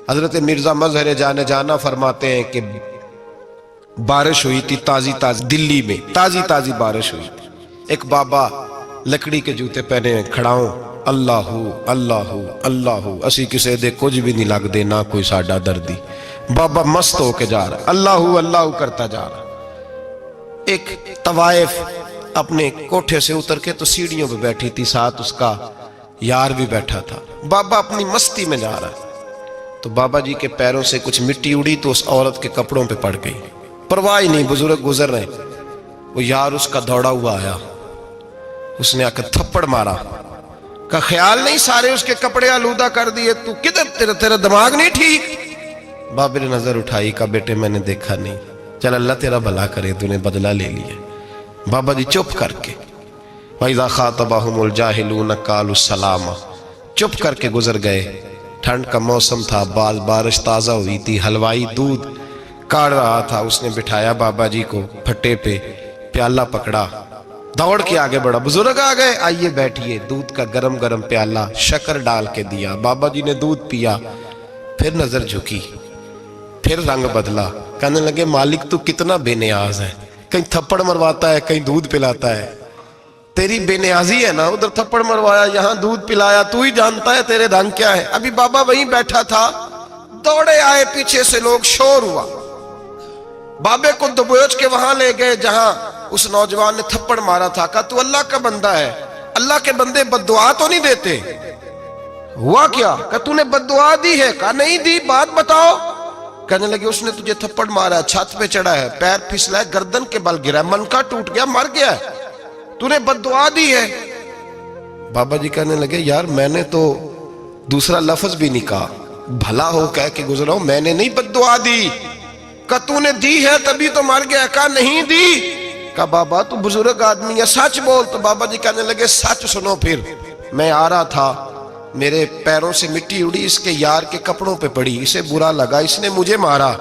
حضرت مرزا مظہر جانے جانا فرماتے ہیں کہ بارش ہوئی تھی تازی تازی، دلی میں تازی تازی بارش ہوئی تھی. ایک بابا لکڑی کے جوتے پہنے کھڑا ہوں، اللہ اللہ اللہ، اسی کسے دے کچھ بھی نہیں لگ دے، نہ کوئی ساڈا دردی. بابا مست ہو کے جا رہا، اللہ اللہ کرتا جا رہا. ایک طوائف اپنے کوٹھے سے اتر کے تو سیڑھیوں پہ بیٹھی تھی، ساتھ اس کا یار بھی بیٹھا تھا. بابا اپنی مستی میں جا رہا ہے تو بابا جی کے پیروں سے کچھ مٹی اڑی تو اس عورت کے کپڑوں پہ پڑ گئی. پرواہ نہیں، بزرگ گزر رہے. وہ یار اس کا دوڑا ہوا آیا، اس نے آ کے تھپڑ مارا. کا خیال نہیں سارے اس کے کپڑے آلودہ کر دیے، تو کدھر تیرا دماغ نہیں ٹھیک؟ بابا نے نظر اٹھائی، کہا بیٹے میں نے دیکھا نہیں، چل اللہ تیرا بھلا کرے، تو نے بدلہ لے لیا. بابا جی چپ کر کے وَإِذَا خَاطَبَهُمُ الْجَاهِلُونَ قَالُوا السَّلَامَ، چپ کر کے گزر گئے. ٹھنڈ کا موسم تھا، بارش تازہ ہوئی تھی، حلوائی دودھ کاڑ رہا تھا. اس نے بٹھایا بابا جی کو پھٹے پہ، پیالہ پکڑا، دوڑ کے آگے بڑھا. بزرگ آ گئے، آئیے بیٹھیے. دودھ کا گرم گرم پیالہ شکر ڈال کے دیا. بابا جی نے دودھ پیا، پھر نظر جھکی، پھر رنگ بدلا. کہنے لگے مالک تو کتنا بے نیاز ہے، کہیں تھپڑ مرواتا ہے، کہیں دودھ پلاتا ہے. تیری بے نیازی ہے نا، ادھر تھپڑ مروایا، یہاں دودھ پلایا، تو ہی جانتا ہے تیرے رنگ کیا ہے. ابھی بابا وہیں بیٹھا تھا، دوڑے آئے پیچھے سے لوگ، شور ہوا. بابے کو دبوچ کے وہاں لے گئے جہاں اس نوجوان نے تھپڑ مارا تھا. کہا تو اللہ کا بندہ ہے، اللہ کے بندے بد دعا تو نہیں دیتے. ہوا کیا؟ کہا تو نے بد دعا دی ہے؟ کہا نہیں دی، بات بتاؤ. کہنے لگے اس نے تجھے تھپڑ مارا ہے، چھت پہ چڑھا ہے، پیر پھسلا ہے، گردن کے بل گرا ہے، منکا ٹوٹ گیا، مر گیا ہے، تو نے بد دعا دی ہے. بابا جی کہنے لگے یار میں نے تو دوسرا لفظ بھی نہیں کہا، بھلا ہو کہہ کے گزرا ہوں، میں نے نہیں بد دعا دی. کہا تو نے دی ہے تبھی تو مر گیا. کہا نہیں دی. کہا بابا تو بزرگ آدمی ہے، سچ بول. تو بابا جی کہنے لگے سچ سنو. پھر میں آ رہا تھا، میرے پیروں سے مٹی اڑی، اس کے یار کے کپڑوں پہ پڑی، اسے برا لگا، اس نے مجھے مارا.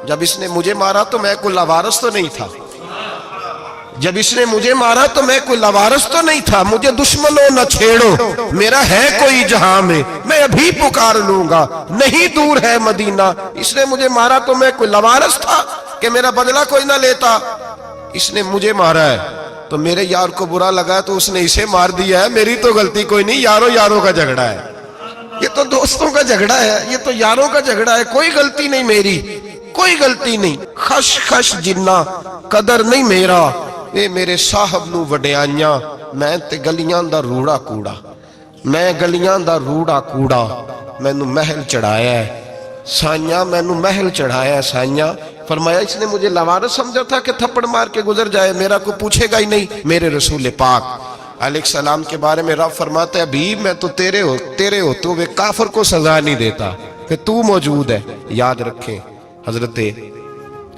جب اس نے مجھے مارا تو میں کوئی لاوارث تو نہیں تھا، جب اس نے مجھے مارا تو میں کوئی لاوارث تو نہیں تھا. مجھے دشمنوں نہ چھیڑو، میرا ہے کوئی جہاں میں ابھی پکار لوں گا، نہیں دور ہے مدینہ. اس نے مجھے مارا تو میں کوئی لاوارث تھا کہ میرا بدلہ کوئی نہ لیتا. اس نے مجھے مارا ہے تو میرے یار کو برا لگا تو اس نے اسے مار دیا ہے، میری تو غلطی کوئی نہیں. یاروں کا جھگڑا ہے، یہ تو دوستوں کا جھگڑا ہے، یہ تو یاروں کا جھگڑا ہے، کوئی غلطی نہیں میری، کوئی غلطی نہیں. خش جنہ قدر نہیں میرا، اے میرے صاحب نو وڈیاں، میں تے گلیاں دا روڑا کوڑا، میں گلیاں دا روڑا کوڑا. میں نو محل چڑھایا ہے سائیاں، میں نو محل چڑھایا ہے سائیاں. فرمایا اس نے مجھے لاوارث سمجھا تھا کہ تھپڑ مار کے گزر جائے، میرا کو پوچھے گا ہی نہیں. میرے رسول پاک علیہ السلام کے بارے میں رب فرماتا ہے ابھی میں تو تیرے ہوتے ہوئے کافر کو سزا نہیں دیتا کہ تو موجود ہے. یاد رکھیں حضرت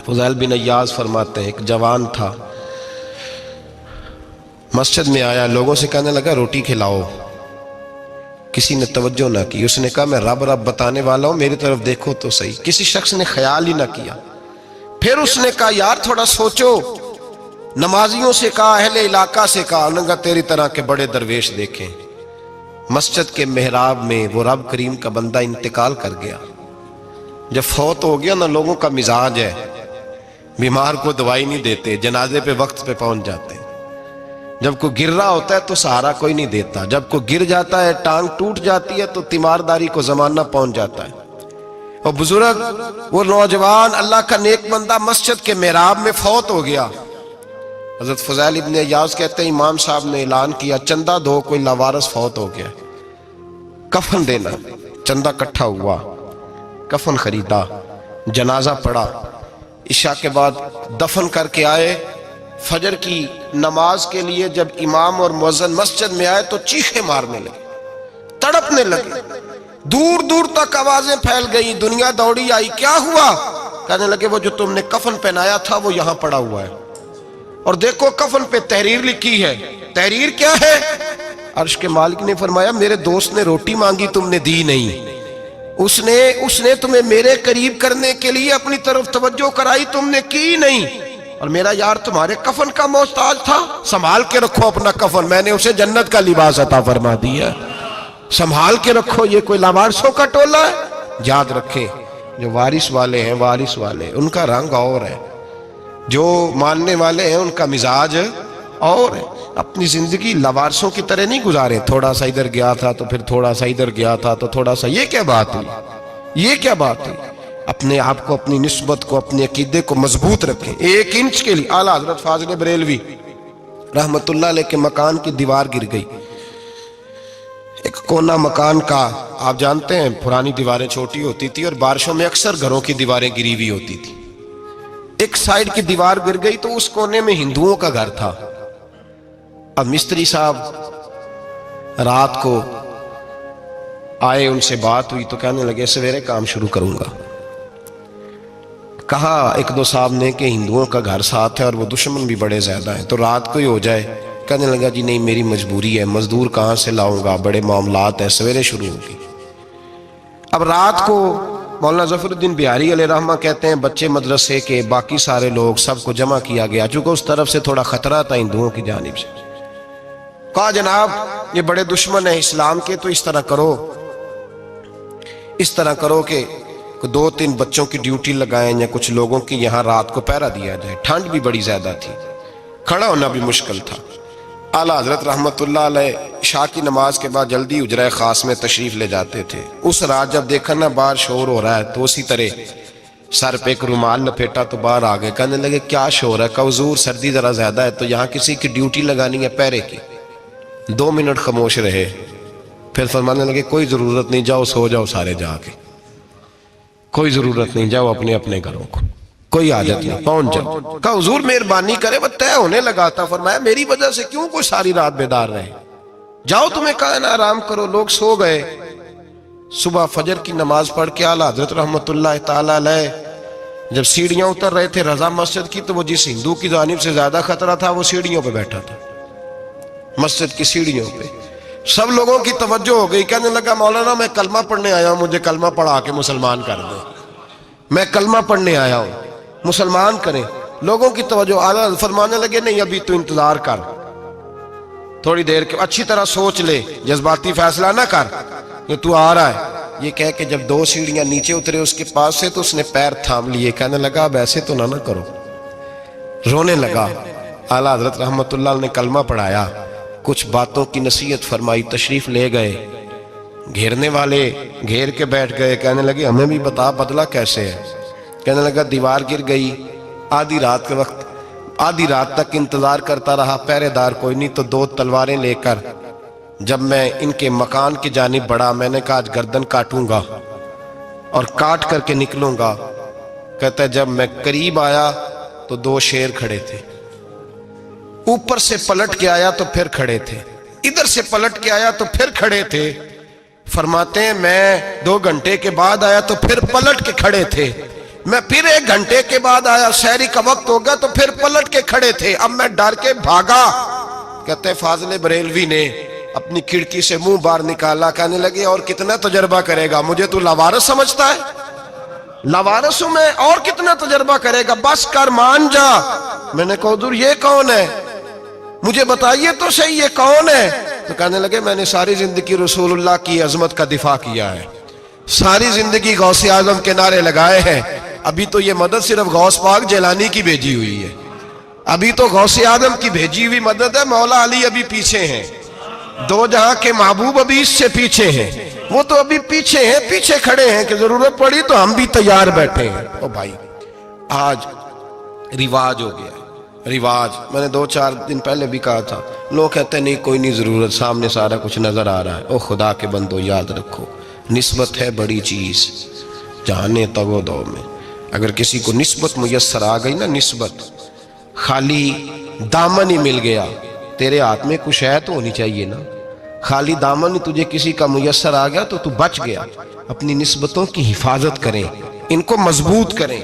فضیل بن عیاض فرماتے ہیں ایک جوان تھا، مسجد میں آیا، لوگوں سے کہنے لگا روٹی کھلاؤ. کسی نے توجہ نہ کی. اس نے کہا میں رب بتانے والا ہوں، میری طرف دیکھو تو صحیح. کسی شخص نے خیال ہی نہ کیا. پھر اس نے کہا یار تھوڑا سوچو. نمازیوں سے کہا، اہل علاقہ سے کہا، انہوں نے کہا تیری طرح کے بڑے درویش دیکھیں. مسجد کے محراب میں وہ رب کریم کا بندہ انتقال کر گیا. جب فوت ہو گیا نا، لوگوں کا مزاج ہے، بیمار کو دوائی نہیں دیتے، جنازے پہ وقت پہ پہنچ جاتے. جب کوئی گر رہا ہوتا ہے تو سہارا کوئی نہیں دیتا، جب کوئی گر جاتا ہے، ٹانگ ٹوٹ جاتی ہے تو تیمارداری کو زمانہ پہنچ جاتا ہے. اور بزرگ وہ نوجوان اللہ کا نیک بندہ مسجد کے محراب میں فوت ہو گیا. حضرت فضیل ابن عیاض کہتے ہیں امام صاحب نے اعلان کیا چندہ دو، کوئی لاوارث فوت ہو گیا، کفن دینا. چندہ کٹھا ہوا، کفن خریدا، جنازہ پڑا. عشاء کے بعد دفن کر کے آئے. فجر کی نماز کے لیے جب امام اور مؤذن مسجد میں آئے تو چیخیں مارنے لگے، تڑپنے لگے، دور دور تک آوازیں پھیل گئی. دنیا دوڑی آئی، کیا ہوا؟ کہنے لگے وہ جو تم نے کفن پہنایا تھا وہ یہاں پڑا ہوا ہے، اور دیکھو کفن پہ تحریر لکھی ہے. تحریر کیا ہے؟ عرش کے مالک نے فرمایا میرے دوست نے روٹی مانگی، تم نے دی نہیں. اس نے تمہیں میرے قریب کرنے کے لیے اپنی طرف توجہ کرائی، تم نے کی نہیں. اور میرا یار تمہارے کفن کا محتاج تھا، سنبھال کے رکھو اپنا کفن، میں نے اسے جنت کا لباس عطا فرما دیا، سنبھال کے رکھو. یہ کوئی لاوارثوں کا ٹولہ ہے؟ یاد رکھیں جو وارث والے ہیں، وارث والے ان کا رنگ اور ہے، جو ماننے والے ہیں ان کا مزاج اور ہے۔ اپنی زندگی لوارثوں کی طرح نہیں گزارے، تھوڑا سا ادھر گیا تھا تو پھر تھوڑا سا ادھر گیا تھا تو تھوڑا سا، یہ کیا بات ہوئی، یہ کیا بات ہوئی؟ اپنے آپ کو، اپنی نسبت کو، اپنے عقیدے کو مضبوط رکھیں۔ 1 انچ کے لیے اعلیٰ حضرت فاضل بریلوی رحمت اللہ علیہ کے مکان کی دیوار گر گئی، ایک کونا مکان کا، آپ جانتے ہیں پرانی دیواریں چھوٹی ہوتی تھی اور بارشوں میں اکثر گھروں کی دیواریں گری ہوئی ہوتی تھی، ایک سائیڈ کی دیوار گر گئی تو اس کونے میں ہندوؤں کا گھر تھا۔ اب مستری صاحب رات کو آئے، ان سے بات ہوئی تو کہنے لگے سویرے کام شروع کروں گا۔ کہا 1-2 صاحب نے کہ ہندوؤں کا گھر ساتھ ہے اور وہ دشمن بھی بڑے زیادہ ہیں، تو رات کو ہی ہو جائے۔ کہنے لگا جی نہیں، میری مجبوری ہے، مزدور کہاں سے لاؤں گا، بڑے معاملات ہیں، سویرے شروع ہوگی۔ اب رات کو مولانا ظفر الدین بہاری علیہ رحمہ کہتے ہیں بچے مدرسے کے، باقی سارے لوگ، سب کو جمع کیا گیا، چونکہ اس طرف سے تھوڑا خطرہ تھا ہندوؤں کی جانب سے۔ کہا جناب یہ بڑے دشمن ہیں اسلام کے، تو اس طرح کرو کہ 2-3 بچوں کی ڈیوٹی لگائیں یا کچھ لوگوں کی یہاں رات کو پہرا دیا جائے، ٹھنڈ بھی بڑی زیادہ تھی، کھڑا ہونا بھی مشکل تھا۔ اعلیٰ حضرت رحمت اللہ علیہ عشاء کی نماز کے بعد جلدی حجرہ خاص میں تشریف لے جاتے تھے۔ اس رات جب دیکھا نا باہر شور ہو رہا ہے تو اسی طرح سر پہ ایک رومال لپیٹا تو باہر آ گئے، کہنے لگے کیا شور ہے؟ کہ حضور سردی ذرا زیادہ ہے تو یہاں کسی کی ڈیوٹی لگانی ہے پہرے کی۔ 2 منٹ خاموش رہے، پھر فرمانے لگے کوئی ضرورت نہیں، جاؤ سو جاؤ سارے جا کے، کوئی ضرورت نہیں، جاؤ اپنے اپنے گھروں کو، کوئی حاجت نہیں، پہنچ جاؤ۔ کہا حضور مہربانی کرے، وہ طے ہونے لگا تھا۔ فرمایا میری وجہ سے کیوں کوئی ساری رات بیدار رہے، جاؤ تمہیں کہا نا آرام کرو۔ لوگ سو گئے۔ صبح فجر کی نماز پڑھ کے اعلیٰ حضرت رحمت اللہ تعالیٰ علیہ جب سیڑھیاں اتر رہے تھے رضا مسجد کی، تو وہ جس ہندو کی جانب سے زیادہ خطرہ تھا وہ سیڑھیوں پہ بیٹھا تھا، مسجد کی سیڑھیوں پہ۔ سب لوگوں کی توجہ ہو گئی، کہنے لگا مولانا میں کلمہ پڑھنے آیا ہوں، مجھے کلمہ پڑھا کے مسلمان کر دیں، میں کلمہ پڑھنے آیا ہوں، مسلمان کریں۔ لوگوں کی توجہ، اعلیٰ فرمانے لگے نہیں ابھی تو انتظار کر، تھوڑی دیر کے اچھی طرح سوچ لے، جذباتی فیصلہ نہ کر کہ تو آ رہا ہے۔ یہ کہہ کے جب 2 سیڑھیاں نیچے اترے اس کے پاس سے تو اس نے پیر تھام لیے، کہنے لگا اب ایسے تو نہ کرو، رونے لگا۔ اعلیٰ حضرت رحمت اللہ نے کلمہ پڑھایا، کچھ باتوں کی نصیحت فرمائی، تشریف لے گئے۔ گھیرنے والے گھیر کے بیٹھ گئے، کہنے لگے ہمیں بھی بتا بدلہ کیسے ہے۔ کہنے لگا دیوار گر گئی، آدھی رات کے وقت، آدھی رات تک انتظار کرتا رہا، پہرے دار کوئی نہیں، تو 2 تلواریں لے کر جب میں ان کے مکان کی جانب بڑھا، میں نے کہا آج گردن کاٹوں گا اور کاٹ کر کے نکلوں گا۔ کہتا ہے جب میں قریب آیا تو 2 شیر کھڑے تھے، اوپر سے پلٹ کے آیا تو پھر کھڑے تھے، ادھر سے پلٹ کے آیا تو پھر کھڑے تھے۔ فرماتے ہیں میں 2 گھنٹے کے بعد آیا تو پھر پلٹ کے کھڑے تھے، میں پھر 1 گھنٹے کے بعد آیا، سحری کا وقت ہو گیا تو پھر پلٹ کے کھڑے تھے، اب میں ڈر کے بھاگا۔ کہتے ہیں فاضل بریلوی نے اپنی کھڑکی سے منہ باہر نکالا، کہنے لگے اور کتنا تجربہ کرے گا، مجھے تو لاوارث سمجھتا ہے، لاوارث ہوں میں، اور کتنا تجربہ کرے گا، بس کر مان جا۔ میں نے کہا حضور یہ کون ہے، مجھے بتائیے تو صحیح یہ کون ہے۔ تو کہنے لگے میں نے ساری زندگی رسول اللہ کی عظمت کا دفاع کیا ہے، ساری زندگی غوث اعظم کے نعرے لگائے ہیں، ابھی تو یہ مدد صرف غوث پاک جیلانی کی بھیجی ہوئی ہے، ابھی تو غوث اعظم کی بھیجی ہوئی مدد ہے، مولا علی ابھی پیچھے ہیں، 2 جہاں کے محبوب ابھی اس سے پیچھے ہیں، وہ تو ابھی پیچھے ہیں، پیچھے کھڑے ہیں کہ ضرورت پڑی تو ہم بھی تیار بیٹھے ہیں۔ او بھائی آج رواج ہو گیا، رواج، میں نے 2-4 دن پہلے بھی کہا تھا، لوگ کہتے ہیں نہیں کوئی نہیں ضرورت، سامنے سارا کچھ نظر آ رہا ہے۔ او خدا کے بندو یاد رکھو، نسبت ہے بڑی چیز، جانے تو دو میں، اگر کسی کو نسبت میسر آ گئی نا، نسبت، خالی دامن ہی مل گیا، تیرے ہاتھ میں کچھ ہے تو ہونی چاہیے نا، خالی دامن ہی تجھے کسی کا میسر آ گیا تو بچ گیا۔ اپنی نسبتوں کی حفاظت کریں، ان کو مضبوط کریں،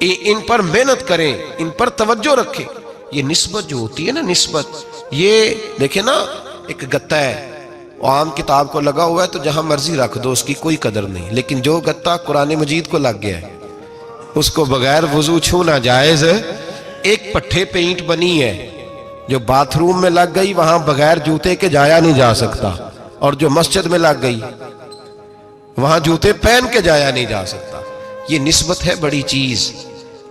ان پر محنت کریں، ان پر توجہ رکھیں۔ یہ نسبت جو ہوتی ہے نا، نسبت، یہ دیکھیں نا، ایک گتا ہے عام کتاب کو لگا ہوا ہے تو جہاں مرضی رکھ دو، اس کی کوئی قدر نہیں، لیکن جو گتا قرآن مجید کو لگ گیا ہے اس کو بغیر وضو چھونا جائز ہے۔ ایک پٹھے پہ اینٹ بنی ہے، جو باتھ روم میں لگ گئی وہاں بغیر جوتے کے جایا نہیں جا سکتا، اور جو مسجد میں لگ گئی وہاں جوتے پہن کے جایا نہیں جا سکتا. یہ نسبت ہے بڑی چیز.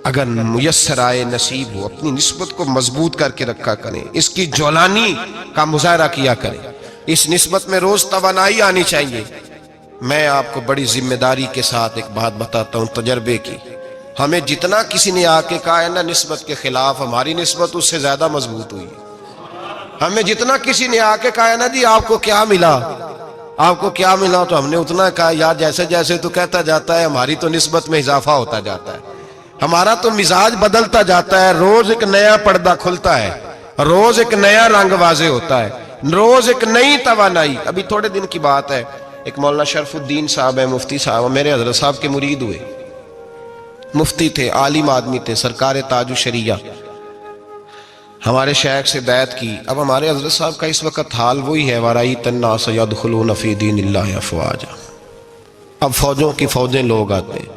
اگر میسر آئے نصیب ہو اپنی نسبت کو مضبوط کر کے رکھا کریں, اس کی جولانی کا مظاہرہ کیا کریں. اس نسبت میں روز توانائی آنی چاہیے. میں آپ کو بڑی ذمہ داری کے ساتھ ایک بات بتاتا ہوں تجربے کی. ہمیں جتنا کسی نے آ کے کہا ہے نا نسبت کے خلاف, ہماری نسبت اس سے زیادہ مضبوط ہوئی. ہمیں جتنا کسی نے آ کے کہا ہے نا جی آپ کو کیا ملا, آپ کو کیا ملا, تو ہم نے اتنا کہا یار جیسے جیسے تو کہتا جاتا ہے ہماری تو نسبت میں اضافہ ہوتا جاتا ہے, ہمارا تو مزاج بدلتا جاتا ہے. روز ایک نیا پردہ کھلتا ہے, روز ایک نیا رنگ واضح ہوتا ہے, روز ایک نئی توانائی. ابھی تھوڑے دن کی بات ہے, ایک مولانا شرف الدین صاحب ہے, مفتی صاحب, میرے حضرت صاحب کے مرید ہوئے. مفتی تھے, عالم آدمی تھے, سرکار تاج الشریعہ, ہمارے شیخ سے بیعت کی. اب ہمارے حضرت صاحب کا اس وقت حال وہی ہے وَرَأَيْتَ النَّاسَ يَدْخُلُونَ فِي دِينِ اللَّهِ أَفْوَاجًا. اب فوجوں کی فوجیں لوگ آتے ہیں.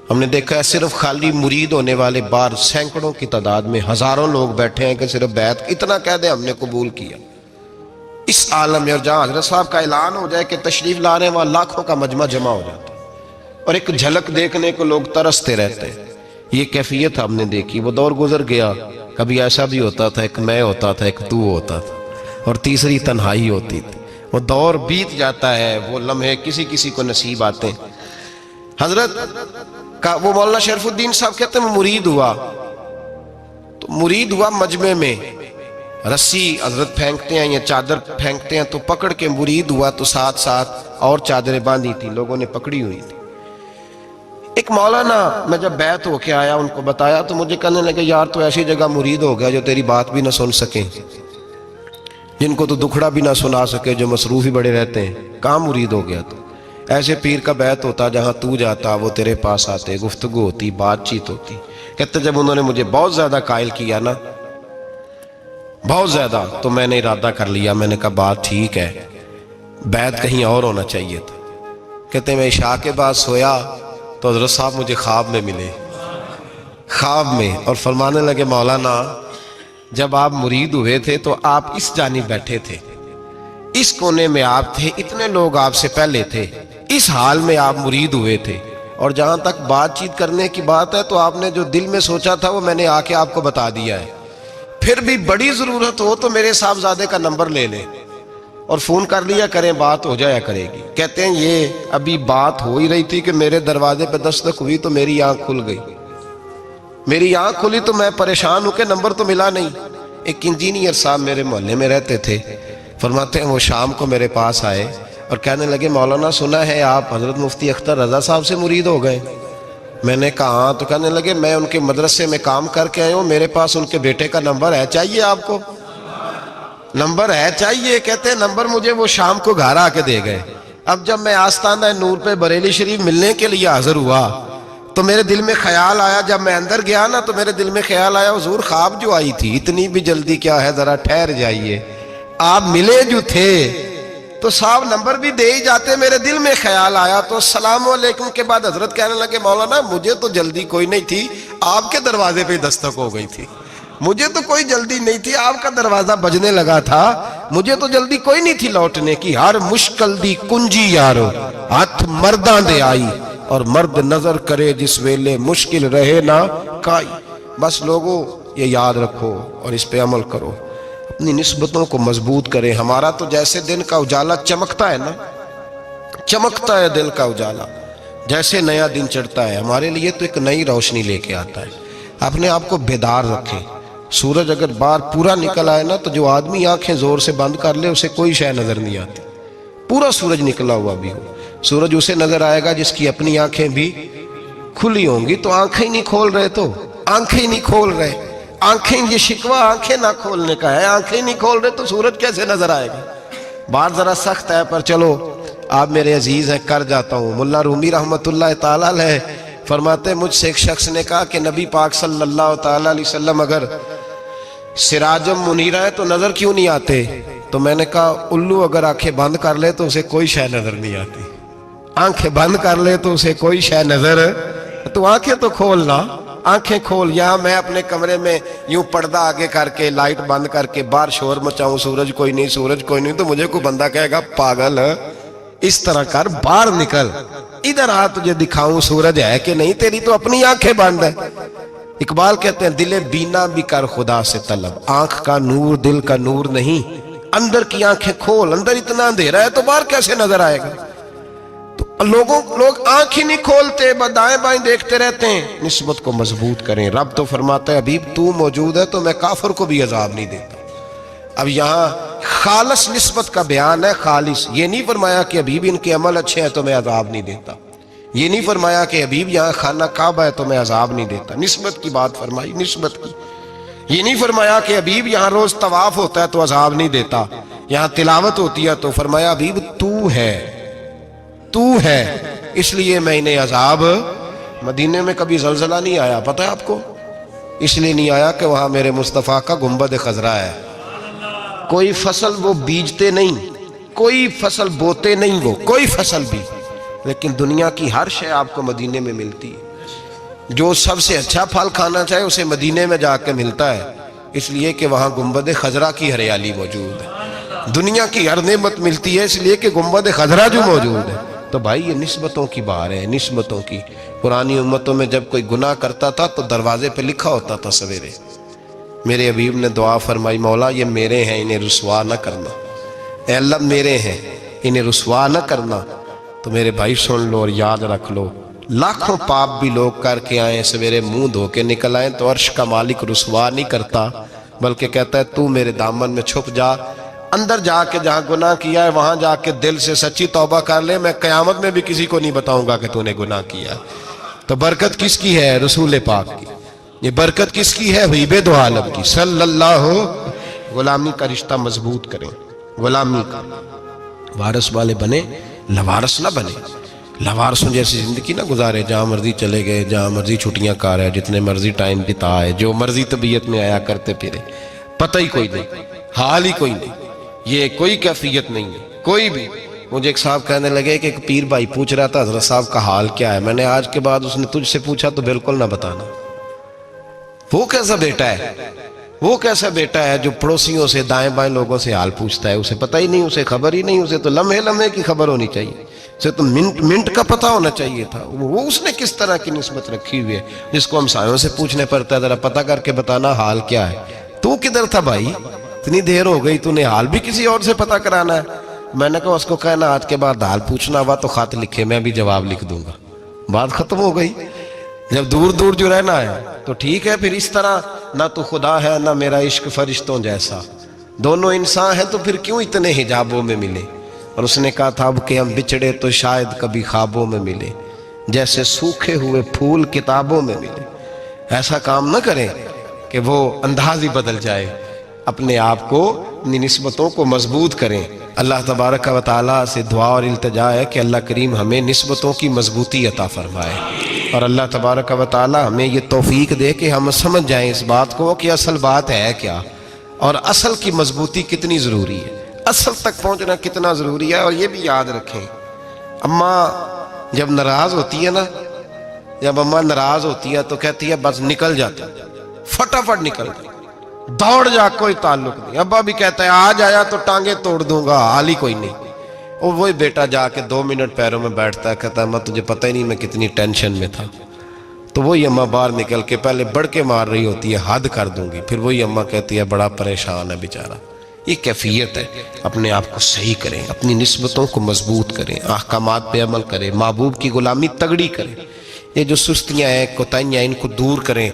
ہم نے دیکھا ہے صرف خالی مرید ہونے والے بار سینکڑوں کی تعداد میں ہزاروں لوگ بیٹھے ہیں کہ صرف بیعت اتنا کہہ دیں ہم نے قبول کیا. اس عالم میں اور جہاں حضرت صاحب کا اعلان ہو جائے کہ تشریف لا رہے ہیں وہاں لاکھوں کا مجمع جمع ہو جاتا ہے اور ایک جھلک دیکھنے کو لوگ ترستے رہتے ہیں. یہ کیفیت ہم نے دیکھی. وہ دور گزر گیا, کبھی ایسا بھی ہوتا تھا ایک میں ہوتا تھا, ایک تو ہوتا تھا, اور تیسری تنہائی ہوتی تھی. وہ دور بیت جاتا ہے, وہ لمحے کسی کسی کو نصیب آتے ہیں. حضرت کا وہ مولانا شرف الدین صاحب کہتے ہیں مرید ہوا, تو مرید ہوا مجمع میں, رسی حضرت پھینکتے ہیں یا چادر پھینکتے ہیں تو پکڑ کے مرید ہوا, تو ساتھ ساتھ اور چادریں باندھی تھی, لوگوں نے پکڑی ہوئی تھی. ایک مولانا, میں جب بیعت ہو کے آیا ان کو بتایا تو مجھے کہنے لگے یار تو ایسی جگہ مرید ہو گیا جو تیری بات بھی نہ سن سکیں, جن کو تو دکھڑا بھی نہ سنا سکے, جو مصروف ہی بڑے رہتے ہیں, کہاں مرید ہو گیا؟ تو ایسے پیر کا بیعت ہوتا جہاں تو جاتا وہ تیرے پاس آتے, گفتگو ہوتی, بات چیت ہوتی. کہتے جب انہوں نے مجھے بہت زیادہ قائل کیا نا, بہت زیادہ, تو میں نے ارادہ کر لیا, میں نے کہا بات ٹھیک ہے, بیعت کہیں اور ہونا چاہیے تھا. کہتے میں عشاء کے بعد سویا تو حضرت صاحب مجھے خواب میں ملے, خواب میں, اور فرمانے لگے مولانا جب آپ مرید ہوئے تھے تو آپ اس جانب بیٹھے تھے, اس کونے میں آپ تھے, اتنے لوگ آپ سے پہلے تھے, اس حال میں آپ مرید ہوئے تھے, اور جہاں تک بات چیت کرنے کی بات ہے تو آپ نے جو دل میں سوچا تھا وہ میں نے آ کے آپ کو بتا دیا ہے. پھر بھی بڑی ضرورت ہو تو میرے صاحبزادے کا نمبر لے لیں اور فون کر لیا کریں, بات ہو جایا کرے گی. کہتے ہیں یہ ابھی بات ہو ہی رہی تھی کہ میرے دروازے پہ دستک ہوئی تو میری آنکھ کھل گئی, میری آنکھ کھلی تو میں پریشان ہوں کہ نمبر تو ملا نہیں. ایک انجینئر صاحب میرے محلے میں رہتے تھے, فرماتے ہیں وہ شام کو میرے پاس آئے اور کہنے لگے مولانا سنا ہے آپ حضرت مفتی اختر رضا صاحب سے مرید ہو گئے. میں نے کہا ہاں. تو کہنے لگے میں ان کے مدرسے میں کام کر کے آئے ہوں, میرے پاس ان کے بیٹے کا نمبر ہے, چاہیے آپ کو؟ نمبر ہے چاہیے. کہتے ہیں نمبر مجھے وہ شام کو گھر آ کے دے گئے. اب جب میں آستانہ نور پہ بریلی شریف ملنے کے لیے حاضر ہوا تو میرے دل میں خیال آیا, جب میں اندر گیا نا تو میرے دل میں خیال آیا حضور خواب جو آئی تھی اتنی بھی جلدی کیا ہے, ذرا ٹھہر جائیے, آپ ملے جو تھے تو صاحب نمبر بھی دے ہی جاتے. میرے دل میں خیال آیا تو السلام علیکم کے بعد حضرت کہنے لگے مولانا مجھے تو جلدی کوئی نہیں تھی, آپ کے دروازے پہ دستک ہو گئی تھی, مجھے تو کوئی جلدی نہیں تھی, آپ کا دروازہ بجنے لگا تھا, مجھے تو جلدی کوئی نہیں تھی لوٹنے کی. ہر مشکل دی کنجی یارو ہاتھ مرداں دے آئی, اور مرد نظر کرے جس ویلے مشکل رہے نہ کائی. بس لوگوں یہ یاد رکھو اور اس پہ عمل کرو, اپنی نسبتوں کو مضبوط کریں. ہمارا تو جیسے دن کا اجالا چمکتا ہے نا, چمکتا ہے دل کا اجالا, جیسے نیا دن چڑھتا ہے ہمارے لیے تو ایک نئی روشنی لے کے آتا ہے. اپنے آپ کو بیدار رکھیں. سورج اگر باہر پورا نکل آئے نا تو جو آدمی آنکھیں زور سے بند کر لے اسے کوئی شے نظر نہیں آتی. پورا سورج نکلا ہوا بھی ہو, سورج اسے نظر آئے گا جس کی اپنی آنکھیں بھی کھلی ہوں گی. تو آنکھیں نہیں کھول رہے, تو آنکھیں نہیں کھول رہے, آنکھیں, یہ شکوہ آنکھیں نہ کھولنے کا ہے, آنکھیں نہیں کھول رہے تو سورج کیسے نظر آئے گا. بات ذرا سخت ہے پر چلو آپ میرے عزیز ہیں کر جاتا ہوں. ملا رومی رحمت اللہ تعالیٰ علیہ فرماتے مجھ سے ایک شخص نے کہا کہ نبی پاک صلی اللہ تعالیٰ علیہ وسلم اگر سراجم منیرہ ہے تو نظر کیوں نہیں آتے؟ تو میں نے کہا الو اگر آنکھیں بند کر لے تو اسے کوئی شے نظر نہیں آتی, آنکھیں بند کر لے تو اسے کوئی شے نظر, تو آنکھیں تو کھولنا, آنکھیں کھول. یہاں میں اپنے کمرے میں یوں پردہ آگے کر کے لائٹ بند کر کے باہر شور مچاؤں, سورج کوئی نہیں, سورج کوئی نہیں, تو مجھے کوئی بندہ کہے گا پاگل اس طرح کر باہر نکل, ادھر آ تجھے دکھاؤں سورج ہے کہ نہیں, تیری تو اپنی آنکھیں بند ہے. اقبال کہتے ہیں دل بینا بھی کر خدا سے طلب, آنکھ کا نور دل کا نور نہیں, اندر کی آنکھیں کھول, اندر اتنا اندھیرا ہے تو باہر کیسے نظر آئے گا. تو لوگ آنکھ ہی نہیں کھولتے, دائیں بائیں دیکھتے رہتے ہیں. نسبت کو مضبوط کریں. رب تو فرماتا ہے حبیب تو موجود ہے تو میں کافر کو بھی عذاب نہیں دیتا. اب یہاں خالص نسبت کا بیان ہے, خالص. یہ نہیں فرمایا کہ حبیب ان کے عمل اچھے ہیں تو میں عذاب نہیں دیتا. یہ نہیں فرمایا کہ حبیب یہاں خانہ کعبہ ہے تو میں عذاب نہیں دیتا. نسبت کی بات فرمائی, نسبت کی. یہ نہیں فرمایا کہ حبیب یہاں روز طواف ہوتا ہے تو عذاب نہیں دیتا, یہاں تلاوت ہوتی ہے تو فرمایا حبیب تو ہے اس لیے میں انہیں عذاب. مدینے میں کبھی زلزلہ نہیں آیا, پتہ ہے آپ کو؟ اس لیے نہیں آیا کہ وہاں میرے مصطفیٰ کا گنبد خضرا ہے. کوئی فصل وہ بیجتے نہیں, کوئی فصل بوتے نہیں, وہ کوئی فصل بھی, لیکن دنیا کی ہر شے آپ کو مدینے میں ملتی ہے. جو سب سے اچھا پھل کھانا چاہے اسے مدینے میں جا کے ملتا ہے, اس لیے کہ وہاں گنبد خضرا کی ہریالی موجود ہے. دنیا کی ہر نعمت ملتی ہے اس لیے کہ گنبد خضرا جو موجود ہے. تو بھائی یہ نسبتوں کی بار ہے, نسبتوں کی. پرانی امتوں میں جب کوئی گناہ کرتا تھا تو دروازے پہ لکھا ہوتا تھا سویرے, میرے حبیب نے دعا فرمائی مولا یہ میرے ہیں انہیں رسوا نہ کرنا, اے اللہ میرے ہیں انہیں رسوا نہ کرنا. تو میرے بھائی سن لو اور یاد رکھ لو, لاکھوں پاپ بھی لوگ کر کے آئیں سویرے منہ دھو کے نکل آئیں تو عرش کا مالک رسوا نہیں کرتا, بلکہ کہتا ہے تو میرے دامن میں چھپ جا, اندر جا کے جہاں گناہ کیا ہے وہاں جا کے دل سے سچی توبہ کر لے, میں قیامت میں بھی کسی کو نہیں بتاؤں گا کہ تو نے گناہ کیا. تو برکت کس کی ہے؟ رسول پاک کی. یہ برکت کس کی ہے؟ حبیب دو عالم کی صلی اللہ. غلامی کا رشتہ مضبوط کریں, غلامی کا. وارث والے بنے, لوارث نہ بنے. لوارثوں جیسی زندگی نہ گزارے, جہاں مرضی چلے گئے, جہاں مرضی چھٹیاں کار ہے, جتنے مرضی ٹائم بتا ہے, جو مرضی طبیعت میں آیا کرتے پھرے, پتہ ہی کوئی نہیں, حال ہی کوئی نہیں. یہ کوئی کیفیت نہیں ہے کوئی بھی. مجھے ایک صاحب کہنے لگے کہ ایک پیر بھائی پوچھ رہا تھا حضرت صاحب کا حال کیا ہے. میں نے آج کے بعد اس نے تجھ سے پوچھا تو بالکل نہ بتانا. وہ کیسا بیٹا ہے, وہ کیسا بیٹا ہے جو پڑوسیوں سے دائیں بائیں لوگوں سے حال پوچھتا ہے, اسے پتہ ہی نہیں, اسے خبر ہی نہیں, اسے تو لمحے لمحے کی خبر ہونی چاہیے, اسے تو منٹ منٹ کا پتہ ہونا چاہیے تھا. وہ اس نے کس طرح کی نسبت رکھی ہوئی ہے جس کو ہم سایوں سے پوچھنے پڑتا ہے ذرا پتہ کر کے بتانا حال کیا ہے. تو کدھر تھا بھائی, اتنی دیر ہو گئی, تو نے حال بھی کسی اور سے پتہ کرانا ہے. میں نے کہا اس کو کہنا آج کے بعد حال پوچھنا ہوا تو خط لکھے, میں بھی جواب لکھ دوں گا. بات ختم ہو گئی. جب دور دور جو رہنا ہے تو ٹھیک ہے, پھر اس طرح نہ تو خدا ہے نہ میرا عشق فرشتوں جیسا, دونوں انسان ہیں تو پھر کیوں اتنے حجابوں میں ملے. اور اس نے کہا تھا اب کہ ہم بچھڑے تو شاید کبھی خوابوں میں ملے, جیسے سوکھے ہوئے پھول کتابوں میں ملے. ایسا کام نہ کریں کہ وہ انداز ہی بدل جائے. اپنے آپ کو, اپنی نسبتوں کو مضبوط کریں. اللہ تبارک و تعالیٰ سے دعا اور التجا ہے کہ اللہ کریم ہمیں نسبتوں کی مضبوطی عطا فرمائے, اور اللہ تبارک و تعالیٰ ہمیں یہ توفیق دے کہ ہم سمجھ جائیں اس بات کو کہ اصل بات ہے کیا, اور اصل کی مضبوطی کتنی ضروری ہے, اصل تک پہنچنا کتنا ضروری ہے. اور یہ بھی یاد رکھیں, اماں جب ناراض ہوتی ہے نا, جب اماں ناراض ہوتی ہے تو کہتی ہے بس نکل جاتا, فٹافٹ نکل جاتا, دوڑ جا, کوئی تعلق نہیں. ابا بھی کہتا ہے آج آیا تو ٹانگیں توڑ دوں گا, حال ہی کوئی نہیں. اور وہی بیٹا جا کے 2 منٹ پیروں میں بیٹھتا ہے, کہتا ہے اماں تجھے پتہ ہی نہیں میں کتنی ٹینشن میں تھا. تو وہی اماں باہر نکل کے پہلے بڑھ کے مار رہی ہوتی ہے حد کر دوں گی, پھر وہی اماں کہتی ہے بڑا پریشان ہے بیچارہ. یہ کیفیت ہے. اپنے آپ کو صحیح کریں, اپنی نسبتوں کو مضبوط کریں, احکامات پہ عمل کریں, محبوب کی غلامی تگڑی کریں. یہ جو سستیاں ہیں, کوتاہیاں, ان کو دور کریں.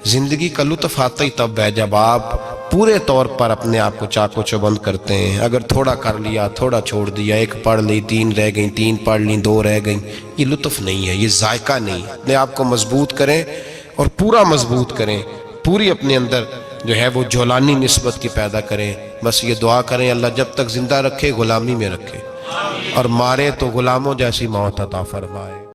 زندگی کا لطف آتا ہی تب ہے جب آپ پورے طور پر اپنے آپ کو چاق و چوبند کرتے ہیں. اگر تھوڑا کر لیا, تھوڑا چھوڑ دیا, 1 پڑھ لی, 3 رہ گئیں, 3 پڑھ لیں, 2 رہ گئیں, یہ لطف نہیں ہے, یہ ذائقہ نہیں. اپنے آپ کو مضبوط کریں اور پورا مضبوط کریں, پوری اپنے اندر جو ہے وہ جولانی نسبت کی پیدا کریں. بس یہ دعا کریں اللہ جب تک زندہ رکھے غلامی میں رکھے, اور مارے تو غلاموں جیسی موت عطا فرمائے.